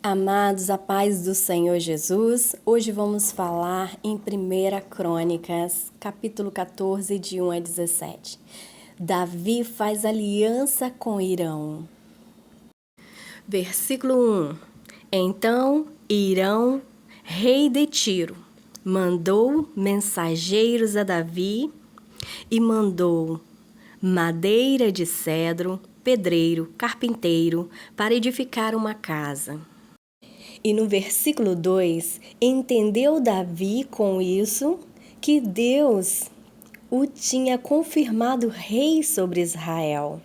Amados, a paz do Senhor Jesus, hoje vamos falar em 1 Crônicas, capítulo 14, de 1 a 17. Davi faz aliança com Irão. Versículo 1. Então Irão, rei de Tiro, mandou mensageiros a Davi e mandou madeira de cedro, pedreiro, carpinteiro, para edificar uma casa. E no versículo 2, entendeu Davi com isso que Deus o tinha confirmado rei sobre Israel,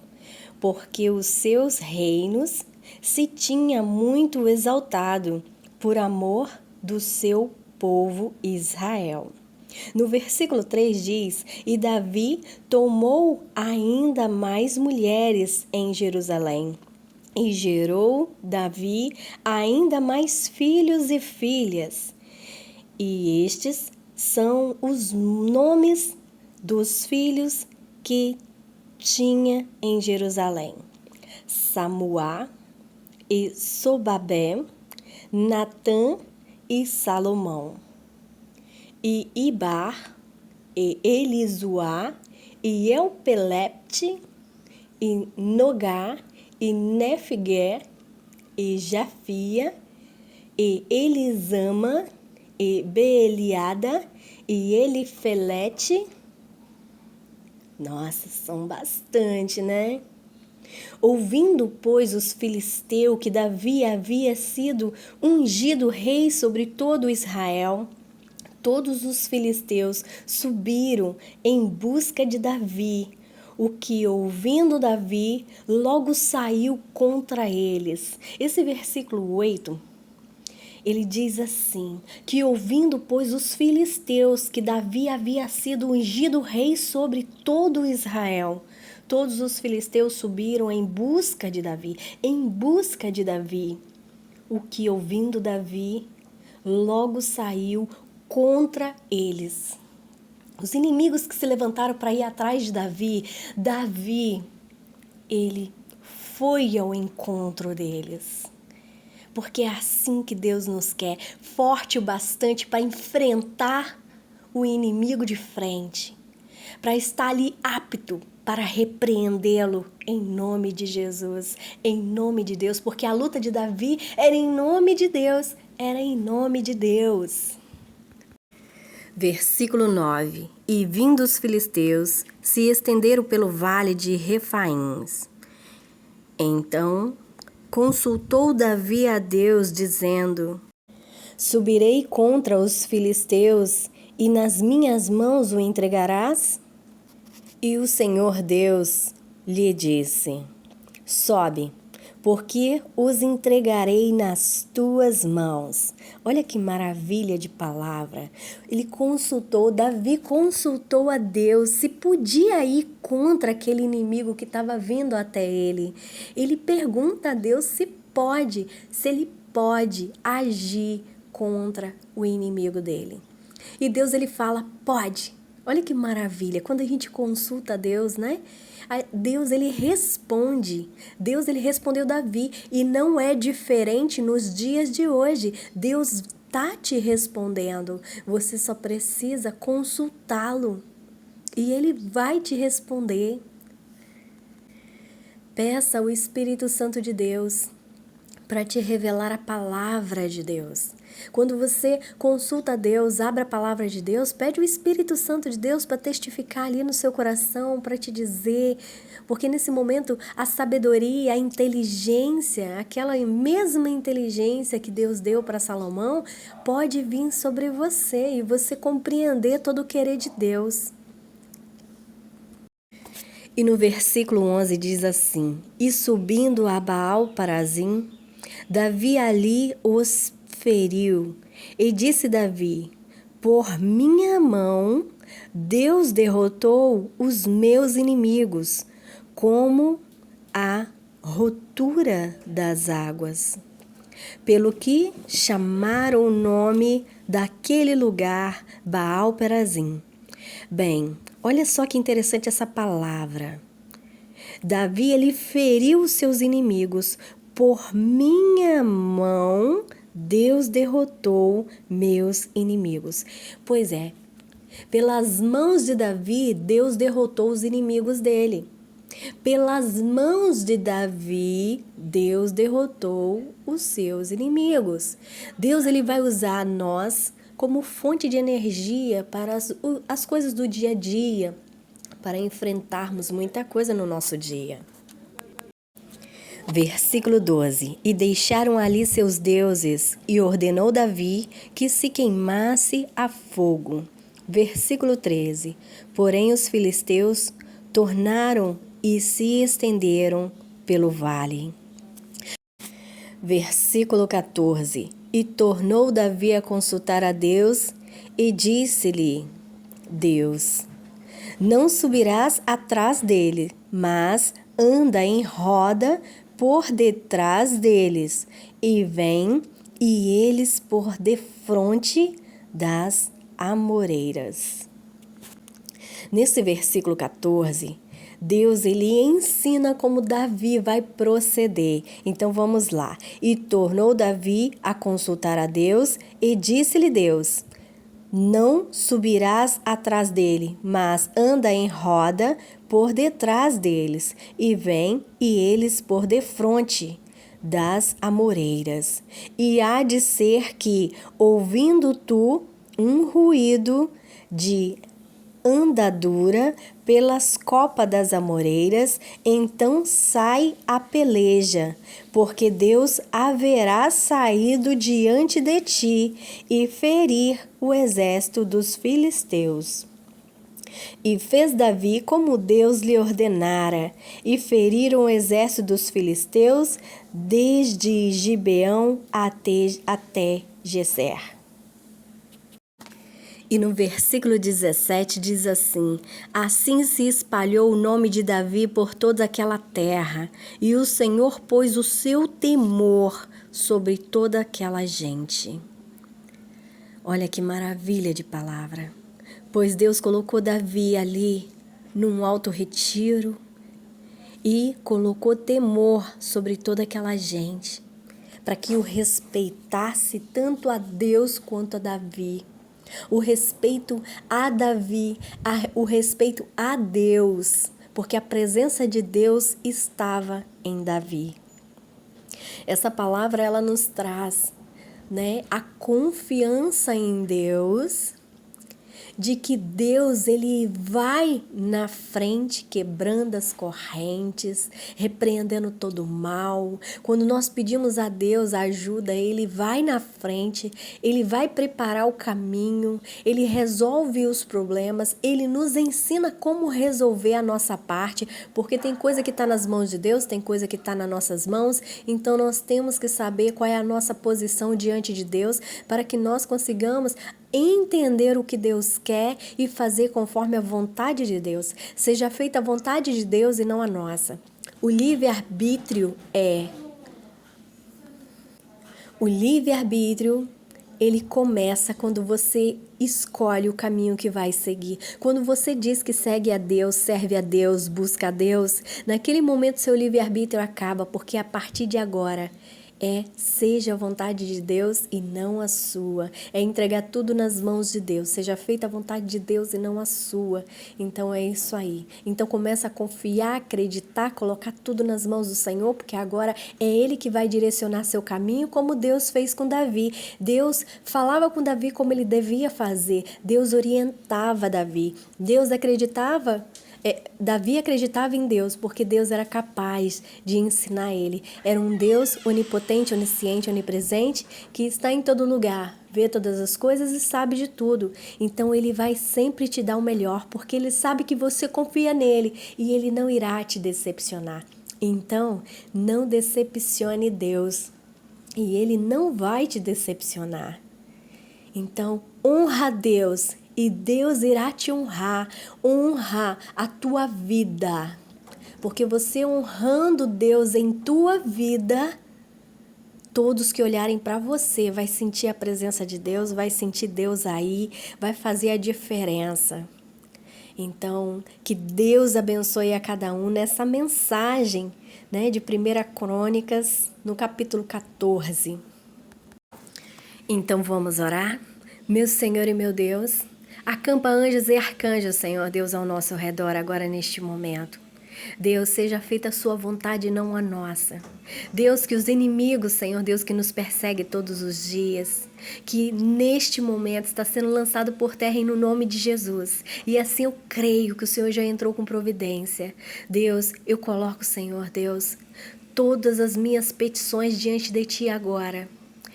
porque os seus reinos se tinha muito exaltado por amor do seu povo Israel. No versículo 3 diz: E Davi tomou ainda mais mulheres em Jerusalém. E gerou Davi ainda mais filhos e filhas. E estes são os nomes dos filhos que tinha em Jerusalém: Samuá e Sobabé, Natã e Salomão, e Ibar, e Elizuá, e Elpelepte, e Nogá, e Nefigué, e Jafia, e Elisama, e Beeliada, e Elifelete. Nossa, são bastante, né? Ouvindo, pois, os filisteus que Davi havia sido ungido rei sobre todo Israel, todos os filisteus subiram em busca de Davi, o que, ouvindo Davi, logo saiu contra eles. Esse versículo 8, ele diz assim, que ouvindo, pois, os filisteus que Davi havia sido ungido rei sobre todo Israel, todos os filisteus subiram em busca de Davi, o que, ouvindo Davi, logo saiu contra eles. Os inimigos que se levantaram para ir atrás de Davi, ele foi ao encontro deles. Porque é assim que Deus nos quer, forte o bastante para enfrentar o inimigo de frente, para estar ali apto para repreendê-lo em nome de Jesus, em nome de Deus, porque a luta de Davi era em nome de Deus, Versículo 9. E vindo os filisteus, se estenderam pelo vale de Refaíns. Então consultou Davi a Deus, dizendo: Subirei contra os filisteus, e nas minhas mãos o entregarás? E o Senhor Deus lhe disse: Sobe, porque os entregarei nas tuas mãos. Olha que maravilha de palavra. Davi consultou a Deus se podia ir contra aquele inimigo que estava vindo até ele. Ele pergunta a Deus se ele pode agir contra o inimigo dele. E Deus, ele fala: pode. Olha que maravilha, quando a gente consulta a Deus, né? Deus, ele responde. Deus, ele respondeu Davi, e não é diferente nos dias de hoje. Deus tá te respondendo, você só precisa consultá-lo e ele vai te responder. Peça ao Espírito Santo de Deus para te revelar a palavra de Deus. Quando você consulta a Deus, abre a palavra de Deus, pede o Espírito Santo de Deus para testificar ali no seu coração, para te dizer, porque nesse momento a sabedoria, a inteligência, aquela mesma inteligência que Deus deu para Salomão, pode vir sobre você e você compreender todo o querer de Deus. E no versículo 11 diz assim: E subindo a Baal-Parazim, Davi ali os feriu, e disse Davi: Por minha mão Deus derrotou os meus inimigos, como a rotura das águas. Pelo que chamaram o nome daquele lugar Baal-Perazim. Bem, olha só que interessante essa palavra. Davi, ele feriu os seus inimigos por minha mão, Deus derrotou meus inimigos. Pois é, pelas mãos de Davi, Deus derrotou os inimigos dele. Pelas mãos de Davi, Deus derrotou os seus inimigos. Deus ele vai usar nós como fonte de energia para as coisas do dia a dia, para enfrentarmos muita coisa no nosso dia. Versículo 12: E deixaram ali seus deuses, e ordenou Davi que se queimasse a fogo. Versículo 13: Porém os filisteus tornaram e se estenderam pelo vale. Versículo 14: E tornou Davi a consultar a Deus, e disse-lhe Deus: Não subirás atrás dele, mas anda em roda por detrás deles, e vem, e eles por defronte das amoreiras. Nesse versículo 14, Deus ele ensina como Davi vai proceder. Então vamos lá. E tornou Davi a consultar a Deus, e disse-lhe Deus: Não subirás atrás dele, mas anda em roda por detrás deles, e vem, e eles por defronte das amoreiras. E há de ser que, ouvindo tu um ruído de andadura pelas copas das amoreiras, então sai a peleja, porque Deus haverá saído diante de ti e ferir o exército dos filisteus. E fez Davi como Deus lhe ordenara, e feriram o exército dos filisteus desde Gibeão até Gezer. E no versículo 17 diz assim: Assim se espalhou o nome de Davi por toda aquela terra, e o Senhor pôs o seu temor sobre toda aquela gente. Olha que maravilha de palavra. Pois Deus colocou Davi ali num alto retiro e colocou temor sobre toda aquela gente, para que o respeitasse tanto a Deus quanto a Davi. O respeito a Davi, o respeito a Deus, porque a presença de Deus estava em Davi. Essa palavra ela nos traz, a confiança em Deus, de que Deus ele vai na frente quebrando as correntes, repreendendo todo o mal. Quando nós pedimos a Deus ajuda, ele vai na frente, ele vai preparar o caminho, ele resolve os problemas, ele nos ensina como resolver a nossa parte, porque tem coisa que está nas mãos de Deus, tem coisa que está nas nossas mãos, então nós temos que saber qual é a nossa posição diante de Deus, para que nós consigamos entender o que Deus quer e fazer conforme a vontade de Deus. Seja feita a vontade de Deus e não a nossa. O livre-arbítrio ele começa quando você escolhe o caminho que vai seguir. Quando você diz que segue a Deus, serve a Deus, busca a Deus, naquele momento seu livre-arbítrio acaba, porque a partir de agora seja a vontade de Deus e não a sua. É entregar tudo nas mãos de Deus. Seja feita a vontade de Deus e não a sua. Então é isso aí. Então começa a confiar, acreditar, colocar tudo nas mãos do Senhor, porque agora é Ele que vai direcionar seu caminho, como Deus fez com Davi. Deus falava com Davi como ele devia fazer. Deus orientava Davi. Deus acreditava. Davi acreditava em Deus porque Deus era capaz de ensinar ele. Era um Deus onipotente, onisciente, onipresente, que está em todo lugar, vê todas as coisas e sabe de tudo. Então ele vai sempre te dar o melhor, porque ele sabe que você confia nele e ele não irá te decepcionar. Então, não decepcione Deus e ele não vai te decepcionar. Então, honra a Deus e Deus irá te honrar. Honra a tua vida, porque você honrando Deus em tua vida, todos que olharem para você vai sentir a presença de Deus, vai sentir Deus aí, vai fazer a diferença. Então, que Deus abençoe a cada um nessa mensagem, de 1 Crônicas, no capítulo 14. Então vamos orar? Meu Senhor e meu Deus, acampa anjos e arcanjos, Senhor Deus, ao nosso redor agora neste momento. Deus, seja feita a sua vontade e não a nossa. Deus, que os inimigos, Senhor Deus, que nos persegue todos os dias, que neste momento está sendo lançado por terra em no nome de Jesus. E assim eu creio que o Senhor já entrou com providência. Deus, eu coloco, Senhor Deus, todas as minhas petições diante de Ti agora.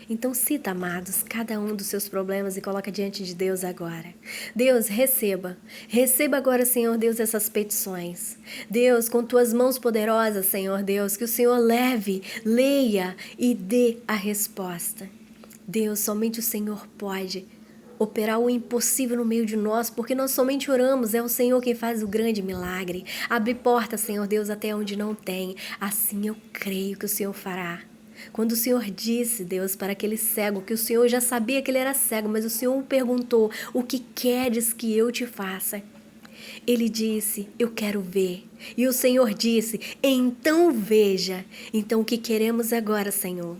Então cita, amados, cada um dos seus problemas e coloca diante de Deus agora. Deus, receba. Receba agora, Senhor Deus, essas petições. Deus, com tuas mãos poderosas, Senhor Deus, que o Senhor leve, leia e dê a resposta. Deus, somente o Senhor pode operar o impossível no meio de nós, porque nós somente oramos, é o Senhor quem faz o grande milagre. Abre porta, Senhor Deus, até onde não tem. Assim eu creio que o Senhor fará. Quando o Senhor disse, Deus, para aquele cego, que o Senhor já sabia que ele era cego, mas o Senhor perguntou, o que queres que eu te faça? Ele disse, eu quero ver. E o Senhor disse, então veja. Então o que queremos agora, Senhor?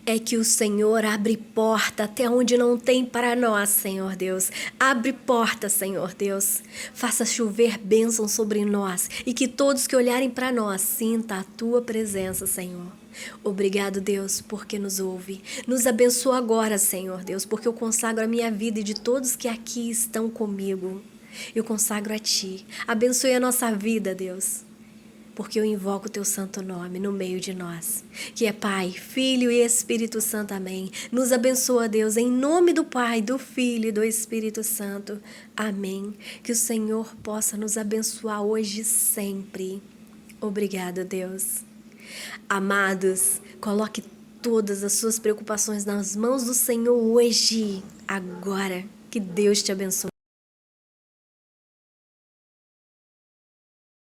É que o Senhor abre porta até onde não tem para nós, Senhor Deus. Abre porta, Senhor Deus. Faça chover bênção sobre nós e que todos que olharem para nós sintam a Tua presença, Senhor. Obrigado, Deus, porque nos ouve. Nos abençoa agora, Senhor Deus, porque eu consagro a minha vida e de todos que aqui estão comigo. Eu consagro a Ti. Abençoe a nossa vida, Deus. Porque eu invoco o Teu santo nome no meio de nós, que é Pai, Filho e Espírito Santo, amém. Nos abençoa, Deus, em nome do Pai, do Filho e do Espírito Santo, amém. Que o Senhor possa nos abençoar hoje e sempre. Obrigado, Deus. Amados, coloque todas as suas preocupações nas mãos do Senhor hoje, agora. Que Deus te abençoe.